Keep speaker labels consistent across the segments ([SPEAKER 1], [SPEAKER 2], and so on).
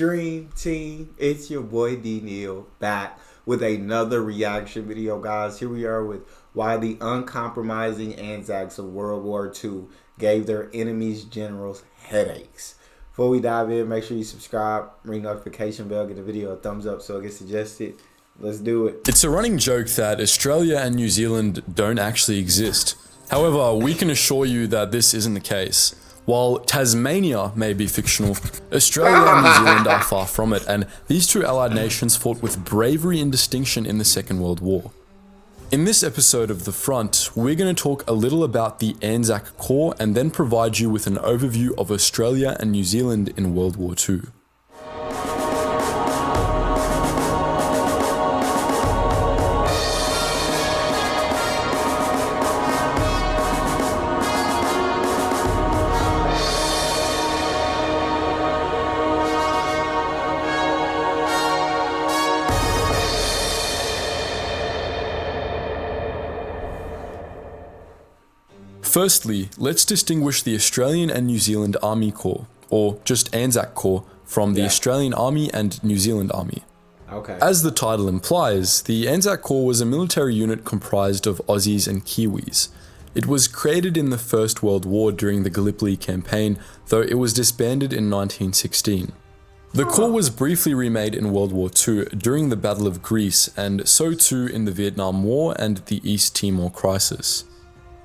[SPEAKER 1] Dream Team? It's your boy Neal back with another reaction video, guys. Here we are with why the uncompromising Anzacs of World War II gave their enemies' generals headaches. Before we dive in, make sure you subscribe, ring notification bell, give the video a thumbs up so it gets suggested. Let's do it.
[SPEAKER 2] It's a running joke that Australia and New Zealand don't actually exist. However, we can assure you that this isn't the case. While Tasmania may be fictional, Australia and New Zealand are far from it, and these two allied nations fought with bravery and distinction in the Second World War. In this episode of The Front, we're going to talk a little about the Anzac Corps and then provide you with an overview of Australia and New Zealand in World War II. Firstly, let's distinguish the Australian and New Zealand Army Corps, or just Anzac Corps, from the Australian Army and New Zealand Army.
[SPEAKER 1] Okay.
[SPEAKER 2] As the title implies, the Anzac Corps was a military unit comprised of Aussies and Kiwis. It was created in the First World War during the Gallipoli campaign, though it was disbanded in 1916. The Corps was briefly remade in World War II during the Battle of Greece, and so too in the Vietnam War and the East Timor crisis.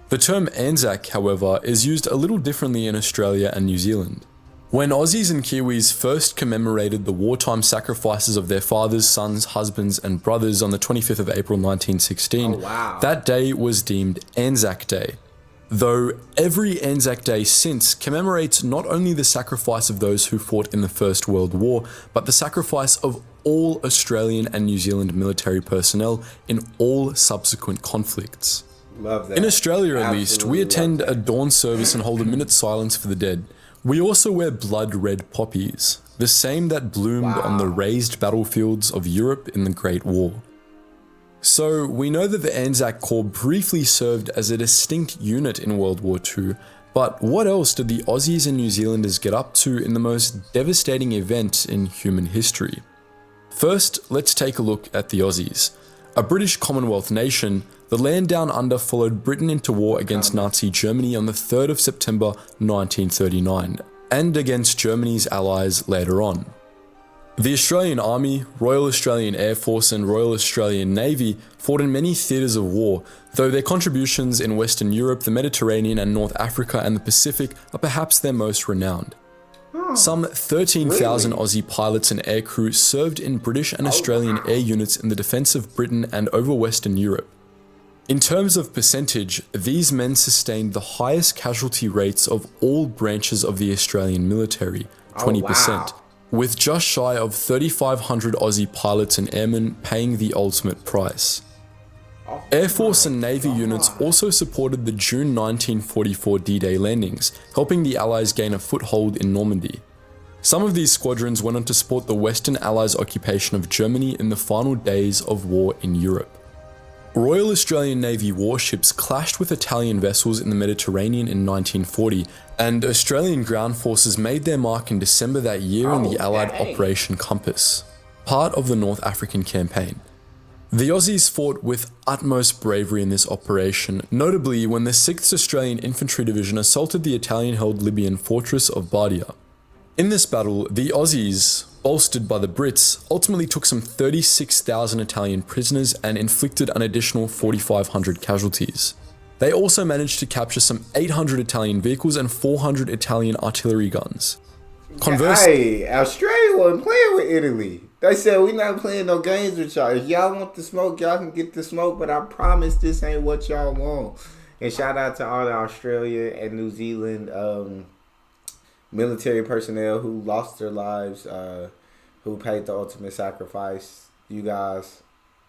[SPEAKER 2] The term Anzac, however, is used a little differently in Australia and New Zealand. When Aussies and Kiwis first commemorated the wartime sacrifices of their fathers, sons, husbands, and brothers on the 25th of April 1916, that day was deemed Anzac Day. Though every Anzac Day since commemorates not only the sacrifice of those who fought in the First World War, but the sacrifice of all Australian and New Zealand military personnel in all subsequent conflicts.
[SPEAKER 1] Love that.
[SPEAKER 2] In Australia, at least, we attend a dawn service and hold a minute's silence for the dead. We also wear blood red poppies, the same that bloomed on the raised battlefields of Europe in the Great War. So, we know that the Anzac Corps briefly served as a distinct unit in World War II, but what else did the Aussies and New Zealanders get up to in the most devastating event in human history? First, let's take a look at the Aussies. A British Commonwealth nation, the land down under followed Britain into war against Nazi Germany on the 3rd of September 1939, and against Germany's allies later on. The Australian Army, Royal Australian Air Force and Royal Australian Navy fought in many theatres of war, though their contributions in Western Europe, the Mediterranean and North Africa and the Pacific are perhaps their most renowned. Some 13,000 Aussie pilots and aircrew served in British and Australian air units in the defence of Britain and over Western Europe. In terms of percentage, these men sustained the highest casualty rates of all branches of the Australian military, 20%, with just shy of 3,500 Aussie pilots and airmen paying the ultimate price. Air Force and Navy units also supported the June 1944 D-Day landings, helping the Allies gain a foothold in Normandy. Some of these squadrons went on to support the Western Allies' occupation of Germany in the final days of war in Europe. Royal Australian Navy warships clashed with Italian vessels in the Mediterranean in 1940, and Australian ground forces made their mark in December that year in the Allied Operation Compass, part of the North African campaign. The Aussies fought with utmost bravery in this operation, notably when the 6th Australian Infantry Division assaulted the Italian-held Libyan fortress of Bardia. In this battle, the Aussies, bolstered by the Brits, ultimately took some 36,000 Italian prisoners and inflicted an additional 4,500 casualties. They also managed to capture some 800 Italian vehicles and 400 Italian artillery guns.
[SPEAKER 1] Conversely, hey, Australia wasn't playing with Italy. They said, we not playing no games with y'all. If y'all want the smoke, y'all can get the smoke, but I promise this ain't what y'all want. And shout out to all the Australia and New Zealand military personnel who lost their lives, who paid the ultimate sacrifice. You guys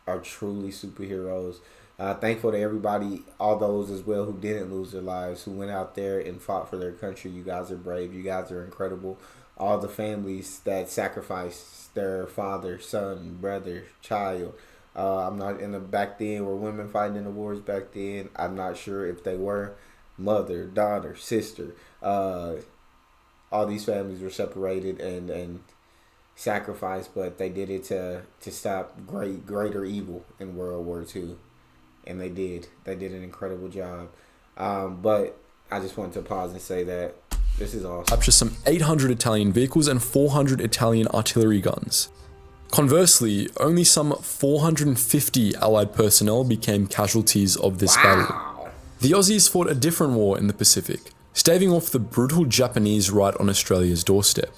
[SPEAKER 1] are truly superheroes. Thankful to everybody, all those as well who didn't lose their lives, who went out there and fought for their country. You guys are brave. You guys are incredible. All the families that sacrificed their father, son, brother, child. I'm not in the back then were women fighting in the wars back then. I'm not sure if they were mother, daughter, sister. All these families were separated, and sacrifice, but they did it to stop greater evil in World War II, and they did an incredible job. But I just wanted to pause and say that this is awesome.
[SPEAKER 2] Capture some 800 Italian vehicles and 400 Italian artillery guns. Conversely, only some 450 Allied personnel became casualties of this battle. The Aussies fought a different war in the Pacific, staving off the brutal Japanese right on Australia's doorstep.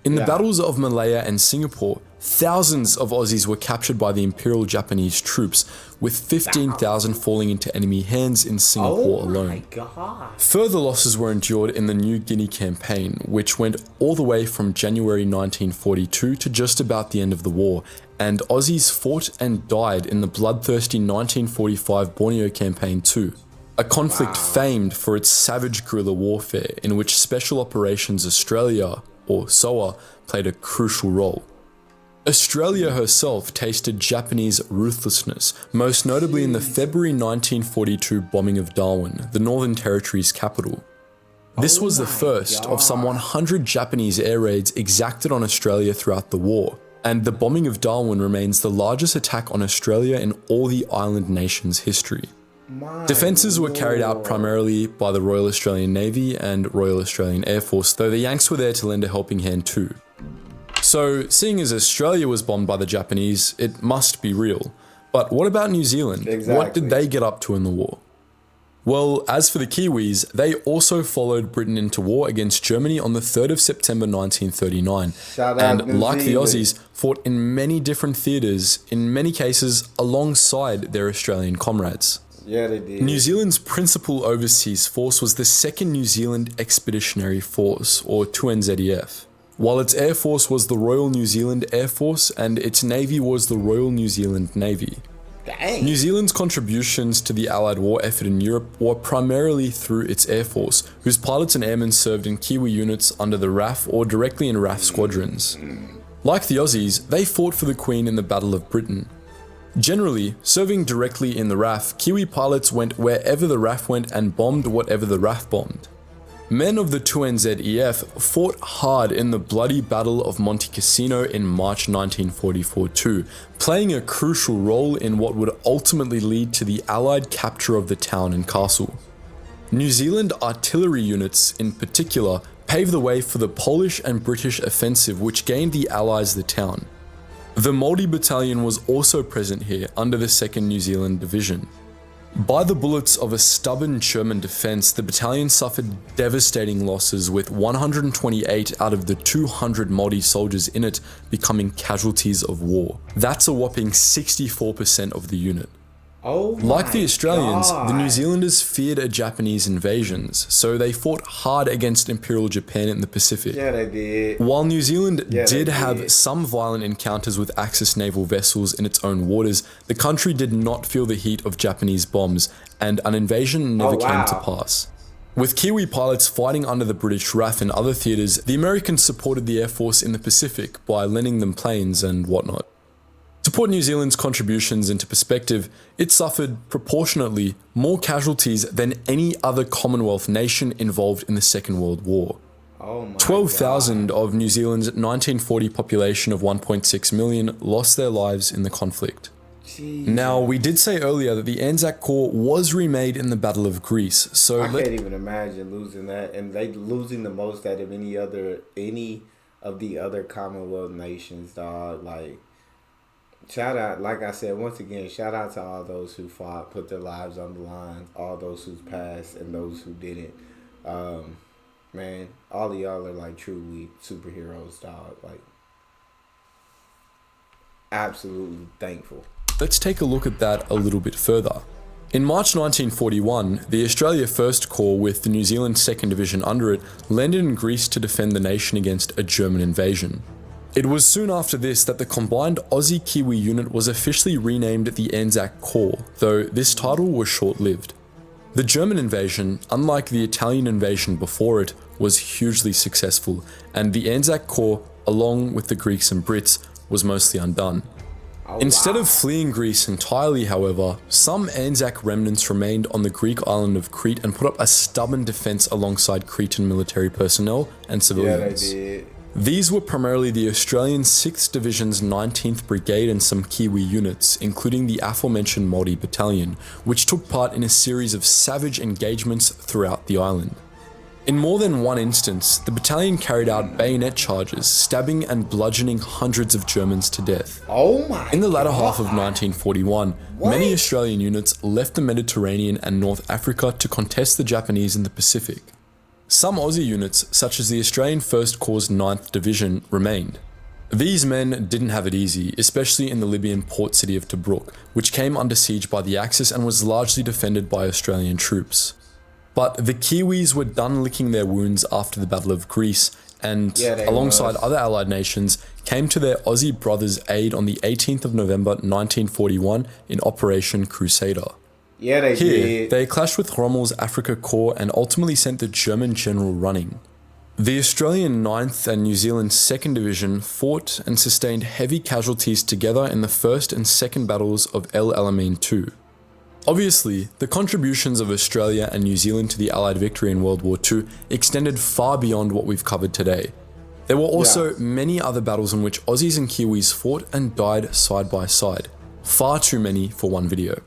[SPEAKER 2] In the battles of Malaya and Singapore, thousands of Aussies were captured by the Imperial Japanese troops, with 15,000 falling into enemy hands in Singapore alone.
[SPEAKER 1] My God.
[SPEAKER 2] Further losses were endured in the New Guinea campaign, which went all the way from January 1942 to just about the end of the war, and Aussies fought and died in the bloodthirsty 1945 Borneo campaign too. A conflict famed for its savage guerrilla warfare, in which Special Operations Australia, or SOA, played a crucial role. Australia herself tasted Japanese ruthlessness, most notably in the February 1942 bombing of Darwin, the Northern Territory's capital. This was the first of some 100 Japanese air raids exacted on Australia throughout the war, and the bombing of Darwin remains the largest attack on Australia in all the island nation's history. Defences were carried out primarily by the Royal Australian Navy and Royal Australian Air Force, though the Yanks were there to lend a helping hand too. So, seeing as Australia was bombed by the Japanese, it must be real. But what about New Zealand?
[SPEAKER 1] Exactly.
[SPEAKER 2] What did they get up to in the war? Well, as for the Kiwis, they also followed Britain into war against Germany on the 3rd of September 1939, and like the Aussies, fought in many different theatres, in many cases alongside their Australian comrades.
[SPEAKER 1] Yeah, they did.
[SPEAKER 2] New Zealand's principal overseas force was the 2nd New Zealand Expeditionary Force, or 2NZEF, while its air force was the Royal New Zealand Air Force and its navy was the Royal New Zealand Navy.
[SPEAKER 1] Dang.
[SPEAKER 2] New Zealand's contributions to the Allied war effort in Europe were primarily through its air force, whose pilots and airmen served in Kiwi units under the RAF or directly in RAF squadrons. Like the Aussies, they fought for the Queen in the Battle of Britain. Generally, serving directly in the RAF, Kiwi pilots went wherever the RAF went and bombed whatever the RAF bombed. Men of the 2NZEF fought hard in the bloody Battle of Monte Cassino in March 1944 too, playing a crucial role in what would ultimately lead to the Allied capture of the town and castle. New Zealand artillery units, in particular, paved the way for the Polish and British offensive which gained the Allies the town. The Māori Battalion was also present here under the 2nd New Zealand Division. By the bullets of a stubborn German defence, the battalion suffered devastating losses, with 128 out of the 200 Māori soldiers in it becoming casualties of war. That's a whopping 64% of the unit. Like the Australians, the New Zealanders feared a Japanese invasions, so they fought hard against Imperial Japan in the Pacific.
[SPEAKER 1] Yeah, they did.
[SPEAKER 2] While New Zealand did have some violent encounters with Axis naval vessels in its own waters, the country did not feel the heat of Japanese bombs, and an invasion never came to pass. With Kiwi pilots fighting under the British RAF in other theatres, the Americans supported the Air Force in the Pacific by lending them planes and whatnot. To put New Zealand's contributions into perspective, it suffered proportionately more casualties than any other Commonwealth nation involved in the Second World War. 12,000 of New Zealand's 1940 population of 1.6 million lost their lives in the conflict. Now, we did say earlier that the Anzac Corps was remade in the Battle of Greece, so
[SPEAKER 1] I can't even imagine losing that, and they losing the most out of any of the other Commonwealth nations, dog. Like, shout out, like I said, once again, shout out to all those who fought, put their lives on the line, all those who passed and those who didn't. Man, all of y'all are like truly superheroes, dog. Like, absolutely thankful.
[SPEAKER 2] Let's take a look at that a little bit further. In March 1941, the Australia 1st Corps, with the New Zealand 2nd Division under it, landed in Greece to defend the nation against a German invasion. It was soon after this that the combined Aussie-Kiwi unit was officially renamed the Anzac Corps, though this title was short-lived. The German invasion, unlike the Italian invasion before it, was hugely successful, and the Anzac Corps, along with the Greeks and Brits, was mostly undone. Instead of fleeing Greece entirely, however, some Anzac remnants remained on the Greek island of Crete and put up a stubborn defense alongside Cretan military personnel and civilians.
[SPEAKER 1] Yeah, they did.
[SPEAKER 2] These were primarily the Australian 6th Division's 19th Brigade and some Kiwi units, including the aforementioned Māori Battalion, which took part in a series of savage engagements throughout the island. In more than one instance, the battalion carried out bayonet charges, stabbing and bludgeoning hundreds of Germans to death.
[SPEAKER 1] Oh my
[SPEAKER 2] In the latter
[SPEAKER 1] God.
[SPEAKER 2] half of 1941, many Australian units left the Mediterranean and North Africa to contest the Japanese in the Pacific. Some Aussie units, such as the Australian 1st Corps 9th Division, remained. These men didn't have it easy, especially in the Libyan port city of Tobruk, which came under siege by the Axis and was largely defended by Australian troops. But the Kiwis were done licking their wounds after the Battle of Greece and, alongside other allied nations, came to their Aussie brothers' aid on the 18th of November 1941 in Operation Crusader.
[SPEAKER 1] Yeah, they did.
[SPEAKER 2] They clashed with Rommel's Afrika Korps and ultimately sent the German general running. The Australian 9th and New Zealand 2nd Division fought and sustained heavy casualties together in the 1st and 2nd battles of El Alamein II. Obviously, the contributions of Australia and New Zealand to the Allied victory in World War II extended far beyond what we've covered today. There were also many other battles in which Aussies and Kiwis fought and died side by side. Far too many for one video.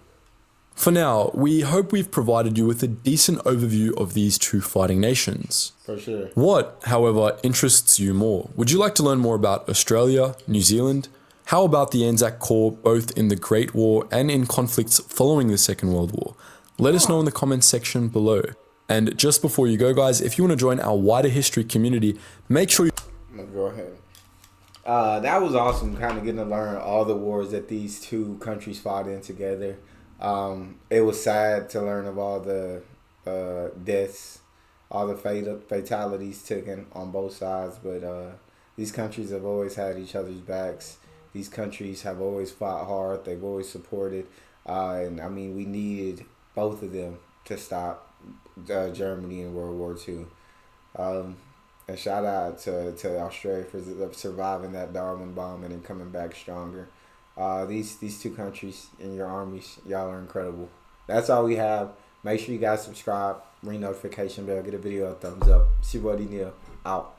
[SPEAKER 2] For now, we hope we've provided you with a decent overview of these two fighting nations.
[SPEAKER 1] For sure.
[SPEAKER 2] What, however, interests you more? Would you like to learn more about Australia, New Zealand? How about the Anzac Corps both in the Great War and in conflicts following the Second World War? Let us know in the comments section below. And just before you go, guys, if you want to join our wider history community, make sure you...
[SPEAKER 1] I'm gonna go ahead. That was awesome, kind of getting to learn all the wars that these two countries fought in together. It was sad to learn of all the deaths, all the fatalities taken on both sides, but these countries have always had each other's backs. These countries have always fought hard. They've always supported. And I mean, we needed both of them to stop Germany in World War II. And shout out to Australia for surviving that Darwin bombing and coming back stronger. These two countries and your armies, y'all are incredible. That's all we have. Make sure you guys subscribe, ring notification bell, get a video a thumbs up. It's your buddy Neal, out.